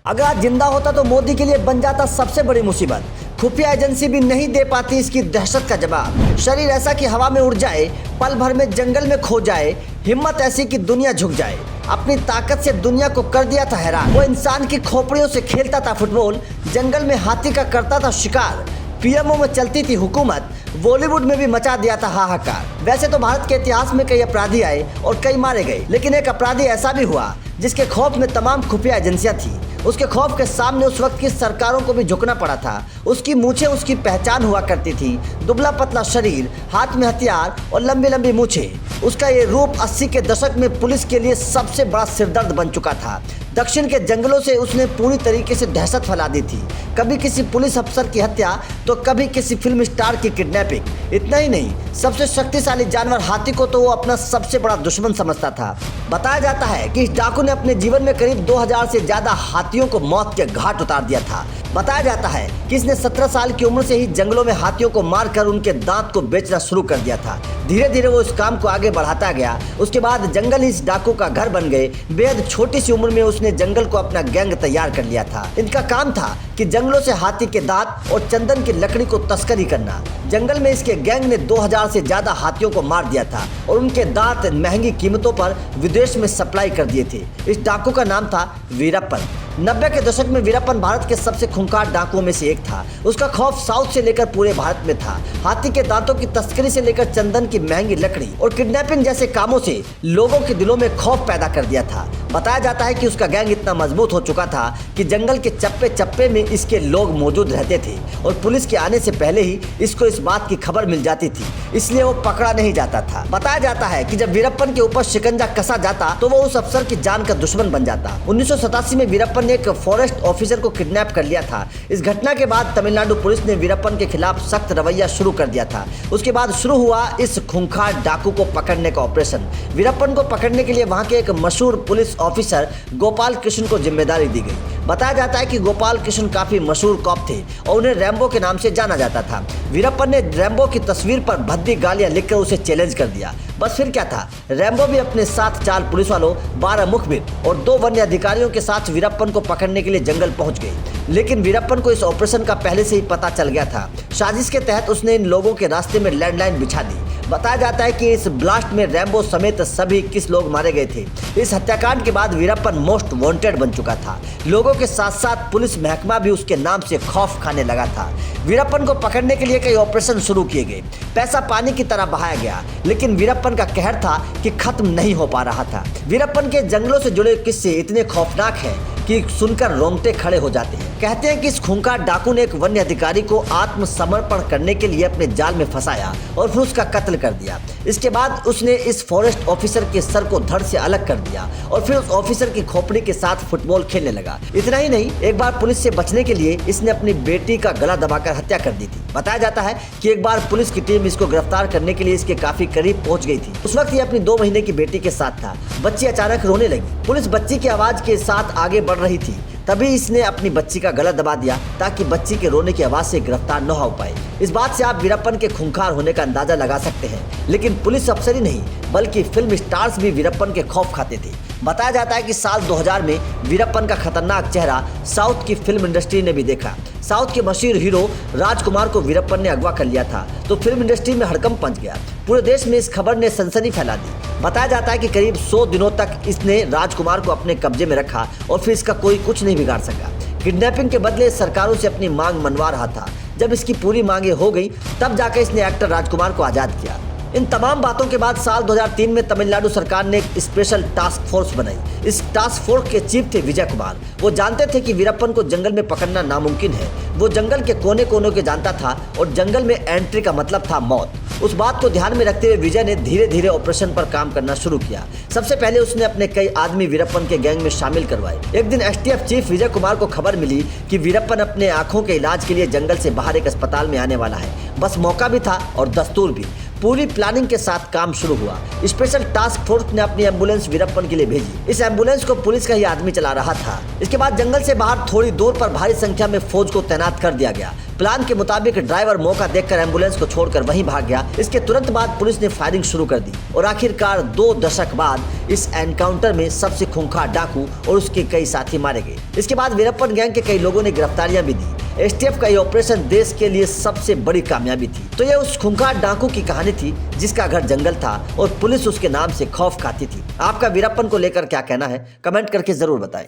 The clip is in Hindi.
अगर आज जिंदा होता तो मोदी के लिए बन जाता सबसे बड़ी मुसीबत। खुफिया एजेंसी भी नहीं दे पाती इसकी दहशत का जवाब। शरीर ऐसा कि हवा में उड़ जाए, पल भर में जंगल में खो जाए, हिम्मत ऐसी कि दुनिया झुक जाए। अपनी ताकत से दुनिया को कर दिया था हैरान। वो इंसान की खोपड़ियों से खेलता था फुटबॉल, जंगल में हाथी का करता था शिकार, पीएमओ में चलती थी हुकूमत, बॉलीवुड में भी मचा दिया था हाहाकार। वैसे तो भारत के इतिहास में कई अपराधी आए और कई मारे गए, लेकिन एक अपराधी ऐसा भी हुआ जिसके खौफ में तमाम खुफिया एजेंसियां थी। उसके खौफ के सामने उस वक्त की सरकारों को भी झुकना पड़ा था। उसकी मूछें उसकी पहचान हुआ करती थी, दुबला पतला शरीर, हाथ में हथियार और लंबी लंबी मूछें। उसका ये रूप 80 के दशक में पुलिस के लिए सबसे बड़ा सिरदर्द बन चुका था। दक्षिण के जंगलों से उसने पूरी तरीके से दहशत फैला दी थी। कभी किसी पुलिस अफसर की हत्या तो कभी किसी फिल्म स्टार की किडनैपिंग। इतना ही नहीं, सबसे शक्तिशाली जानवर हाथी को तो वो अपना सबसे बड़ा दुश्मन समझता था। बताया जाता है कि इस डाकू ने अपने जीवन में करीब 2000 से ज्यादा हाथियों को मौत के घाट उतार दिया था। बताया जाता है कि इसने 17 साल की उम्र से ही जंगलों में हाथियों को मारकर उनके दांत को बेचना शुरू कर दिया था। धीरे धीरे वो इस काम को आगे बढ़ाता गया। उसके बाद जंगल ही इस डाकू का घर बन गए। बेहद छोटी सी उम्र में उसने जंगल को अपना गैंग तैयार कर लिया था। इनका काम था कि जंगलों से हाथी के दांत और चंदन की लकड़ी को तस्करी करना। जंगल में इसके गैंग ने 2000 से ज्यादा हाथियों को मार दिया था और उनके दांत महंगी कीमतों पर विदेश में सप्लाई कर दिए थे। इस डाकू का नाम था वीरप्पन। 90 के दशक में वीरप्पन भारत के सबसे खूंखार डाकुओं में से एक था। उसका खौफ साउथ से लेकर पूरे भारत में था। हाथी के दांतों की तस्करी से लेकर चंदन की महंगी लकड़ी और किडनैपिंग जैसे कामों से लोगों के दिलों में खौफ पैदा कर दिया था। बताया जाता है कि उसका गैंग इतना मजबूत हो चुका था कि जंगल के चप्पे चप्पे में इसके लोग मौजूद रहते थे और पुलिस के आने से पहले ही इसको इस बात की खबर मिल जाती थी, इसलिए वो पकड़ा नहीं जाता था। बताया जाता है कि जब वीरप्पन के ऊपर शिकंजा कसा जाता तो वो उस अफसर की जान का दुश्मन बन जाता। 1987 में वीरप्पन ने एक फॉरेस्ट ऑफिसर को किडनैप कर लिया था। इस घटना के बाद तमिलनाडु पुलिस ने वीरप्पन के खिलाफ सख्त रवैया शुरू कर दिया था। उसके बाद शुरू हुआ इस खूंखार डाकू को पकड़ने का ऑपरेशन। वीरप्पन को पकड़ने के लिए वहां के एक मशहूर पुलिस ऑफिसर गोपाल कृष्ण को जिम्मेदारी दी गई। बताया जाता है कि गोपाल कृष्ण काफी मशहूर कॉप थे और उन्हें रैम्बो के नाम से जाना जाता था। वीरप्पन ने रैम्बो की तस्वीर पर भद्दी गालियां लिखकर उसे चैलेंज कर दिया। बस फिर क्या था, रैम्बो भी अपने साथ 4 पुलिस वालों, 12 मुखबिर और 2 वन्य अधिकारियों के साथ वीरप्पन को पकड़ने के लिए जंगल पहुंच गए। लेकिन वीरप्पन को इस ऑपरेशन का पहले से ही पता चल गया था। साजिश के तहत उसने इन लोगों के रास्ते में लैंडलाइन बिछा दी। बताया जाता है कि इस ब्लास्ट में रैम्बो समेत सभी 21 लोग मारे गए थे। इस हत्याकांड के बाद वीरप्पन मोस्ट वांटेड बन चुका था। लोगों के साथ साथ पुलिस महकमा भी उसके नाम से खौफ खाने लगा था। वीरप्पन को पकड़ने के लिए कई ऑपरेशन शुरू किए गए। पैसा पानी की तरह बहाया गया, लेकिन वीरप्पन का कहर था कि खत्म नहीं हो पा रहा था। वीरप्पन के जंगलों से जुड़े किस्से इतने खौफनाक हैं कि सुनकर रोंगटे खड़े हो जाते हैं। कहते हैं कि इस खूंखार डाकू ने एक वन्य अधिकारी को आत्मसमर्पण करने के लिए अपने जाल में फंसाया और फिर उसका कत्ल कर दिया। इसके बाद उसने इस फॉरेस्ट ऑफिसर के सर को धड़ से अलग कर दिया और फिर उस ऑफिसर की खोपड़ी के साथ फुटबॉल खेलने लगा। इतना ही नहीं, एक बार पुलिस से बचने के लिए इसने अपनी बेटी का गला दबाकर हत्या कर दी थी। बताया जाता है कि एक बार पुलिस की टीम इसको गिरफ्तार करने के लिए इसके काफी करीब पहुंच गई थी। उस वक्त ये अपनी 2 महीने की बेटी के साथ था। बच्ची अचानक रोने लगी। पुलिस बच्ची की आवाज के साथ आगे बढ़ रही थी, तभी इसने अपनी बच्ची का गला दबा दिया ताकि बच्ची के रोने की आवाज से गिरफ्तार न हो पाए। इस बात से आप वीरप्पन के खूंखार होने का अंदाजा लगा सकते हैं। लेकिन पुलिस अफसर ही नहीं बल्कि फिल्म स्टार्स भी वीरप्पन के खौफ खाते थे। बताया जाता है कि साल 2000 में वीरप्पन का खतरनाक चेहरा साउथ की फिल्म इंडस्ट्री ने भी देखा। साउथ के मशहूर हीरो राजकुमार को वीरप्पन ने अगवा कर लिया था तो फिल्म इंडस्ट्री में हड़कंप मच गया। पूरे देश में इस खबर ने सनसनी फैला दी। बताया जाता है कि करीब 100 दिनों तक इसने राजकुमार को अपने कब्जे में रखा और फिर इसका कोई कुछ नहीं बिगाड़ सका। किडनैपिंग के बदले सरकारों से अपनी मांग मनवा रहा था। जब इसकी पूरी मांगे हो गई तब जाकर इसने एक्टर राजकुमार को आजाद किया। इन तमाम बातों के बाद साल 2003 में तमिलनाडु सरकार ने एक स्पेशल टास्क फोर्स बनाई। इस टास्क फोर्स के चीफ थे विजय कुमार। वो जानते थे कि वीरप्पन को जंगल में पकड़ना नामुमकिन है। वो जंगल के कोने कोने के जानता था और जंगल में एंट्री का मतलब था मौत। उस बात को ध्यान में रखते हुए विजय ने धीरे धीरे ऑपरेशन पर काम करना शुरू किया। सबसे पहले उसने अपने कई आदमी वीरप्पन के गैंग में शामिल करवाए। एक दिन एसटीएफ चीफ विजय कुमार को खबर मिली कि वीरप्पन अपने आंखों के इलाज के लिए जंगल से बाहर एक अस्पताल में आने वाला है। बस मौका भी था और दस्तूर भी। पूरी प्लानिंग के साथ काम शुरू हुआ। स्पेशल टास्क फोर्स ने अपनी एम्बुलेंस वीरप्पन के लिए भेजी। इस एम्बुलेंस को पुलिस का ही आदमी चला रहा था। इसके बाद जंगल से बाहर थोड़ी दूर पर भारी संख्या में फौज को तैनात कर दिया गया। प्लान के मुताबिक ड्राइवर मौका देखकर एम्बुलेंस को छोड़कर वहीं भाग गया। इसके तुरंत बाद पुलिस ने फायरिंग शुरू कर दी और आखिरकार 2 दशक बाद इस एनकाउंटर में सबसे खूंखार डाकू और उसके कई साथी मारे गए। इसके बाद वीरप्पन गैंग के कई लोगों ने गिरफ्तारियां भी दी। एसटीएफ का ये ऑपरेशन देश के लिए सबसे बड़ी कामयाबी थी। तो ये उस खूंखार डाकू की कहानी थी जिसका घर जंगल था और पुलिस उसके नाम से खौफ खाती थी। आपका वीरप्पन को लेकर क्या कहना है, कमेंट करके जरूर बताएं।